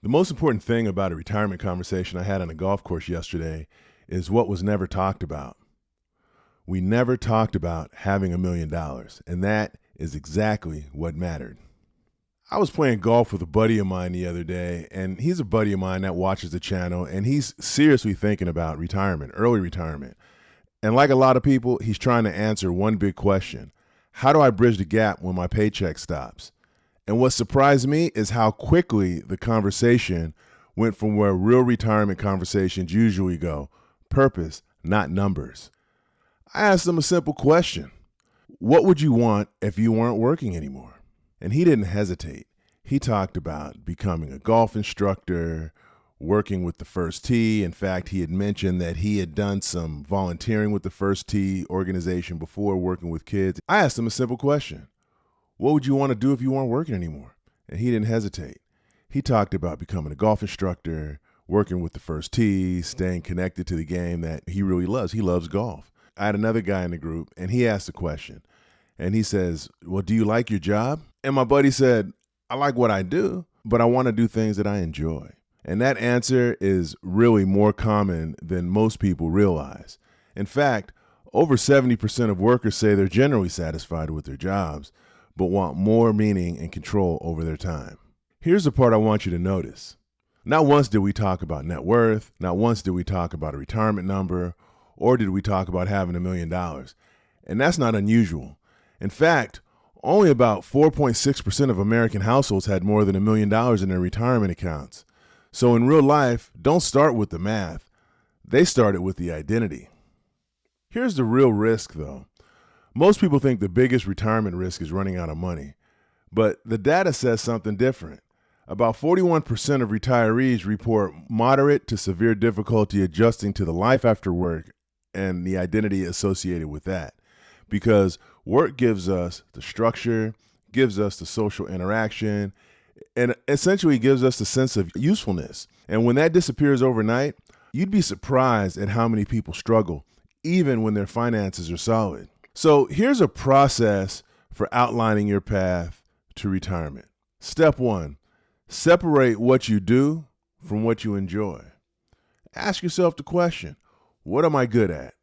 The most important thing about a retirement conversation I had on a golf course yesterday is what was never talked about. We never talked about having $1,000,000, and that is exactly what mattered. I was playing golf with a buddy of mine the other day, and he's a buddy of mine that watches the channel, and he's seriously thinking about retirement, early retirement. And like a lot of people, he's trying to answer one big question. How do I bridge the gap when my paycheck stops? And what surprised me is how quickly the conversation went from where real retirement conversations usually go: purpose, not numbers. I asked him a simple question. What would you want if you weren't working anymore? And he didn't hesitate. He talked about becoming a golf instructor, working with the First Tee. In fact, he had mentioned that he had done some volunteering with the First Tee organization before working with kids. I asked him a simple question. What would you want to do if you weren't working anymore? And he didn't hesitate. He talked about becoming a golf instructor, working with the First Tee, staying connected to the game that he really loves. He loves golf. I had another guy in the group, and he asked a question. And he says, well, do you like your job? And my buddy said, I like what I do, but I want to do things that I enjoy. And that answer is really more common than most people realize. In fact, over 70% of workers say they're generally satisfied with their jobs, but want more meaning and control over their time. Here's the part I want you to notice. Not once did we talk about net worth, not once did we talk about a retirement number, or did we talk about having $1,000,000. And that's not unusual. In fact, only about 4.6% of American households had more than $1,000,000 in their retirement accounts. So in real life, don't start with the math. They started with the identity. Here's the real risk, though. Most people think the biggest retirement risk is running out of money, but the data says something different. About 41% of retirees report moderate to severe difficulty adjusting to the life after work and the identity associated with that, because work gives us the structure, gives us the social interaction, and essentially gives us the sense of usefulness. And when that disappears overnight, you'd be surprised at how many people struggle, even when their finances are solid. So here's a process for outlining your path to retirement. Step 1, separate what you do from what you enjoy. Ask yourself the question, what am I good at?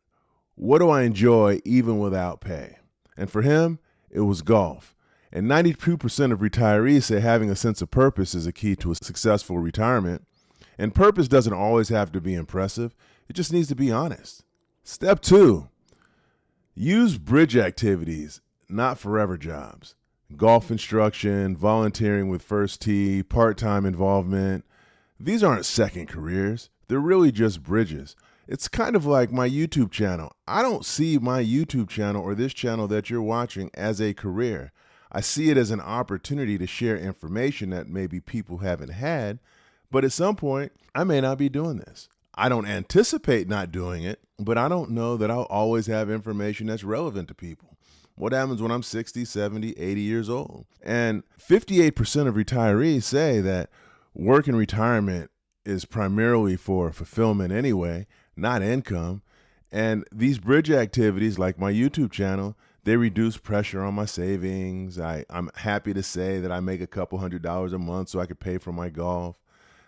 What do I enjoy even without pay? And for him, it was golf. And 92% of retirees say having a sense of purpose is a key to a successful retirement. And purpose doesn't always have to be impressive. It just needs to be honest. Step 2, use bridge activities, not forever jobs. Golf instruction, volunteering with First Tee, part-time involvement. These aren't second careers. They're really just bridges. It's kind of like my YouTube channel. I don't see my YouTube channel or this channel that you're watching as a career. I see it as an opportunity to share information that maybe people haven't had, but at some point, I may not be doing this. I don't anticipate not doing it, but I don't know that I'll always have information that's relevant to people. What happens when I'm 60, 70, 80 years old? And 58% of retirees say that work and retirement is primarily for fulfillment anyway, not income. And these bridge activities, like my YouTube channel, they reduce pressure on my savings. I'm happy to say that I make a couple $100s a month so I could pay for my golf.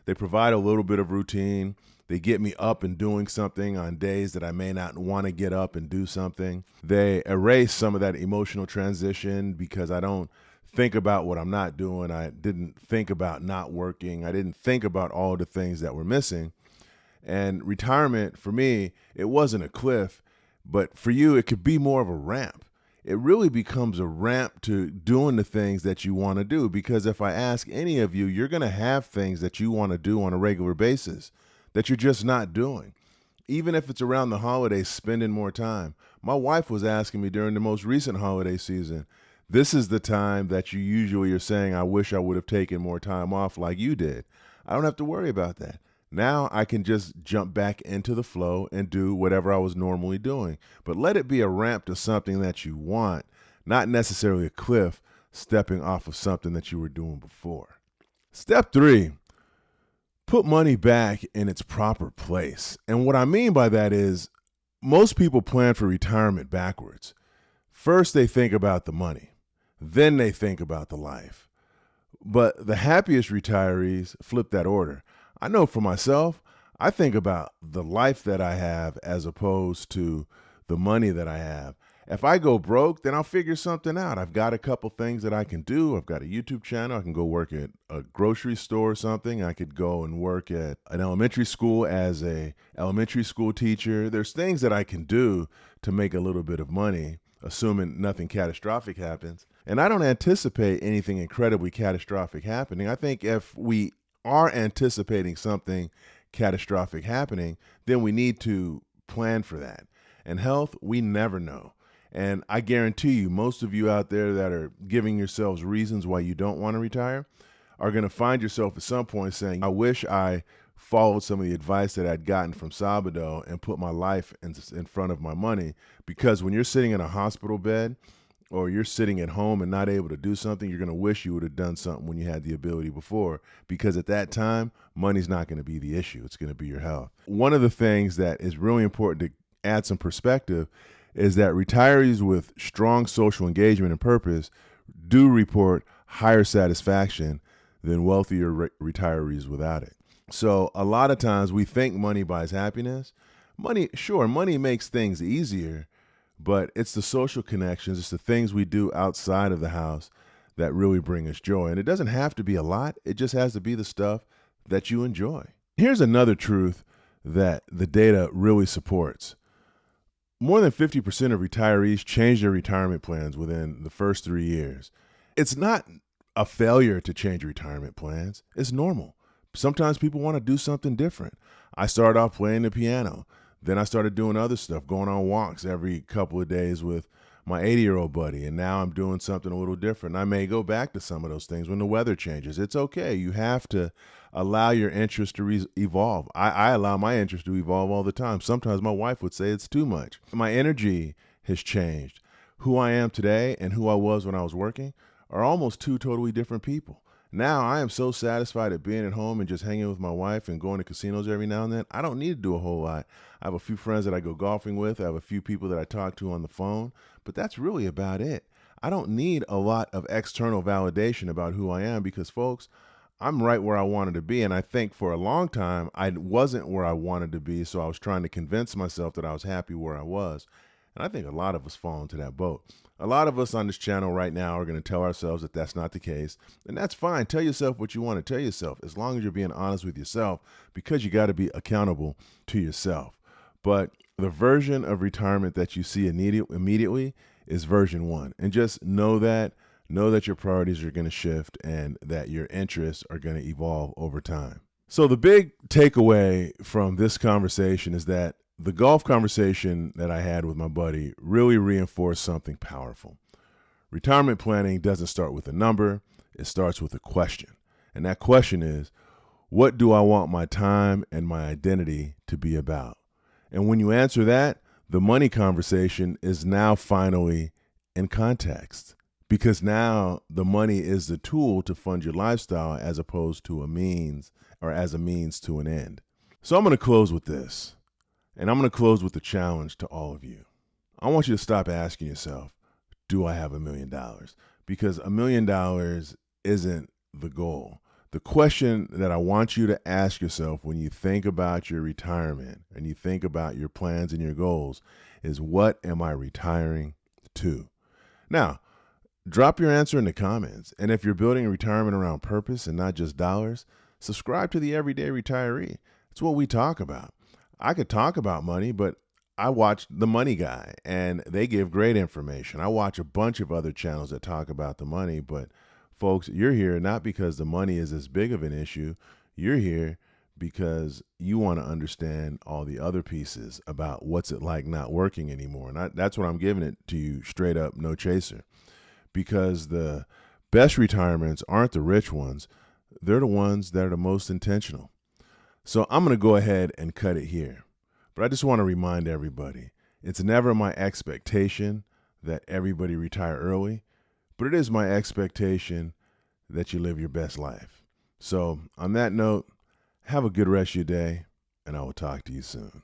They provide a little bit of routine. They get me up and doing something on days that I may not want to get up and do something. They erase some of that emotional transition because I don't think about what I'm not doing. I didn't think about not working. I didn't think about all the things that were missing. And retirement, for me, it wasn't a cliff, but for you, it could be more of a ramp. It really becomes a ramp to doing the things that you want to do, because if I ask any of you, you're going to have things that you want to do on a regular basis that you're just not doing. Even if it's around the holidays, spending more time. My wife was asking me during the most recent holiday season, this is the time that you usually are saying, I wish I would have taken more time off like you did. I don't have to worry about that. Now I can just jump back into the flow and do whatever I was normally doing. But let it be a ramp to something that you want, not necessarily a cliff stepping off of something that you were doing before. Step 3, put money back in its proper place. And what I mean by that is most people plan for retirement backwards. First, they think about the money. Then they think about the life. But the happiest retirees flip that order. I know for myself, I think about the life that I have as opposed to the money that I have. If I go broke, then I'll figure something out. I've got a couple things that I can do. I've got a YouTube channel. I can go work at a grocery store or something. I could go and work at an elementary school as a elementary school teacher. There's things that I can do to make a little bit of money, assuming nothing catastrophic happens. And I don't anticipate anything incredibly catastrophic happening. I think if we are anticipating something catastrophic happening, then we need to plan for that. And health, we never know. And I guarantee you, most of you out there that are giving yourselves reasons why you don't want to retire are going to find yourself at some point saying, I wish I followed some of the advice that I'd gotten from Sabado and put my life in front of my money. Because when you're sitting in a hospital bed or you're sitting at home and not able to do something, you're going to wish you would have done something when you had the ability before. Because at that time, money's not going to be the issue. It's going to be your health. One of the things that is really important to add some perspective is that retirees with strong social engagement and purpose do report higher satisfaction than wealthier retirees without it. So a lot of times we think money buys happiness. Money makes things easier, but it's the social connections, it's the things we do outside of the house that really bring us joy. And it doesn't have to be a lot. It just has to be the stuff that you enjoy. Here's another truth that the data really supports. More than 50% of retirees change their retirement plans within the first 3 years. It's not a failure to change retirement plans. It's normal. Sometimes people want to do something different. I started off playing the piano. Then I started doing other stuff, going on walks every couple of days with my 80-year-old buddy. And now I'm doing something a little different. I may go back to some of those things when the weather changes. It's okay. You have to allow your interest to evolve. I allow my interest to evolve all the time. Sometimes my wife would say it's too much. My energy has changed. Who I am today and who I was when I was working are almost two totally different people. Now I am so satisfied at being at home and just hanging with my wife and going to casinos every now and then. I don't need to do a whole lot. I have a few friends that I go golfing with. I have a few people that I talk to on the phone, but that's really about it. I don't need a lot of external validation about who I am because, folks, I'm right where I wanted to be. And I think for a long time, I wasn't where I wanted to be. So I was trying to convince myself that I was happy where I was. And I think a lot of us fall into that boat. A lot of us on this channel right now are going to tell ourselves that that's not the case. And that's fine. Tell yourself what you want to tell yourself, as long as you're being honest with yourself, because you got to be accountable to yourself. But the version of retirement that you see immediately is version 1. And just know that your priorities are going to shift and that your interests are going to evolve over time. So the big takeaway from this conversation is that the golf conversation that I had with my buddy really reinforced something powerful. Retirement planning doesn't start with a number. It starts with a question. And that question is, what do I want my time and my identity to be about? And when you answer that, the money conversation is now finally in context, because now the money is the tool to fund your lifestyle as opposed to a means to an end. So I'm going to close with this. And I'm going to close with a challenge to all of you. I want you to stop asking yourself, do I have $1 million? Because $1 million isn't the goal. The question that I want you to ask yourself when you think about your retirement and you think about your plans and your goals is, what am I retiring to? Now, drop your answer in the comments. And if you're building a retirement around purpose and not just dollars, subscribe to the Everyday Retiree. It's what we talk about. I could talk about money, but I watch The Money Guy, and they give great information. I watch a bunch of other channels that talk about the money, but folks, you're here not because the money is as big of an issue. You're here because you want to understand all the other pieces about what's it like not working anymore. And that's what I'm giving it to you straight up, no chaser. Because the best retirements aren't the rich ones. They're the ones that are the most intentional. So I'm going to go ahead and cut it here. But I just want to remind everybody, it's never my expectation that everybody retire early, but it is my expectation that you live your best life. So on that note, have a good rest of your day, and I will talk to you soon.